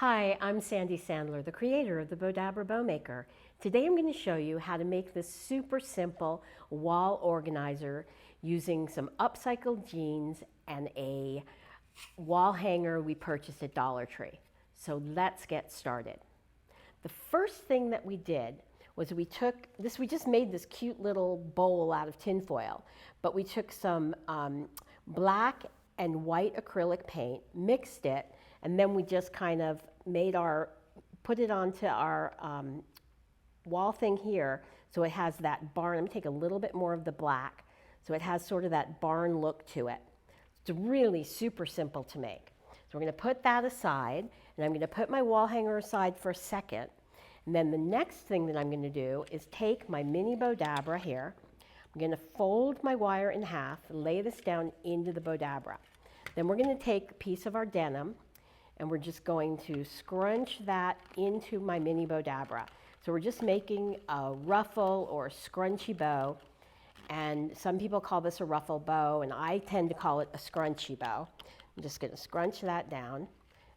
Hi, I'm Sandy Sandler, the creator of the Bowdabra Bow Maker. Today I'm going to show you how to make this super simple wall organizer using some upcycled jeans and a wall hanger we purchased at Dollar Tree. So let's get started. The first thing that we did was we just made this cute little bowl out of tin foil, but we took some black and white acrylic paint, mixed it, and then we just kind of put it onto our wall thing here, so it has that barn. I'm gonna take a little bit more of the black, so it has sort of that barn look to it. It's really super simple to make. So we're gonna put that aside, and I'm gonna put my wall hanger aside for a second, and then the next thing that I'm gonna do is take my Mini Bowdabra here. I'm gonna fold my wire in half and lay this down into the Bowdabra. Then we're gonna take a piece of our denim, and we're just going to scrunch that into my Mini Bowdabra. So we're just making a ruffle or a scrunchy bow, and some people call this a ruffle bow, and I tend to call it a scrunchy bow. I'm just gonna scrunch that down.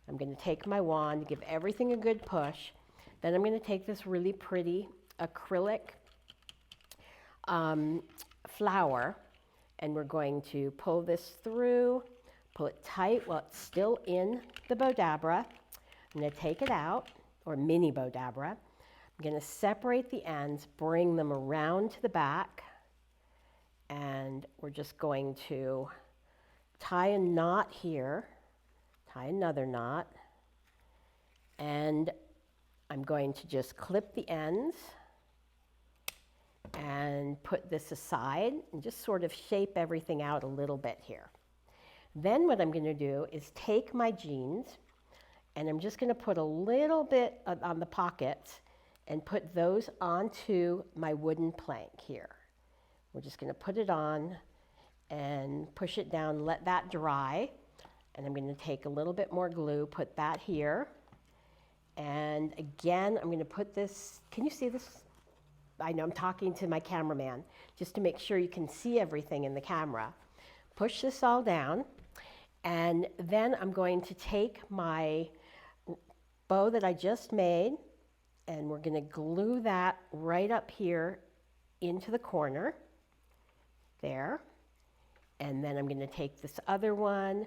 I'm gonna take my wand, give everything a good push. Then I'm gonna take this really pretty acrylic flower, and we're going to pull this through, pull it tight while it's still in the Bowdabra. I'm going to take it out, or Mini Bowdabra. I'm going to separate the ends, bring them around to the back, and we're just going to tie a knot here, tie another knot, and I'm going to just clip the ends and put this aside and just sort of shape everything out a little bit here. Then what I'm going to do is take my jeans, and I'm just going to put a little bit on the pockets and put those onto my wooden plank here. We're just going to put it on and push it down, let that dry, and I'm going to take a little bit more glue, put that here, and again I'm going to put this, can you see this? I know I'm talking to my cameraman, just to make sure you can see everything in the camera. Push this all down, and then I'm going to take my bow that I just made, and we're going to glue that right up here into the corner, there. And then I'm going to take this other one,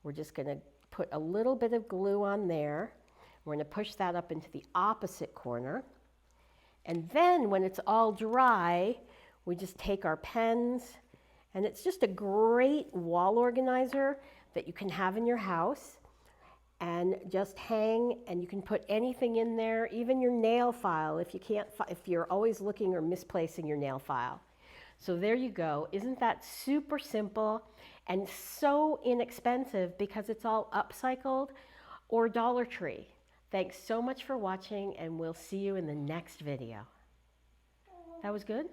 we're just going to put a little bit of glue on there. We're going to push that up into the opposite corner. And then when it's all dry, we just take our pens, and it's just a great wall organizer that you can have in your house and just hang, and you can put anything in there, even your nail file if you're always looking or misplacing your nail file. So there you go. Isn't that super simple and so inexpensive because it's all upcycled or Dollar Tree? Thanks so much for watching, and we'll see you in the next video. That was good?